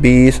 20،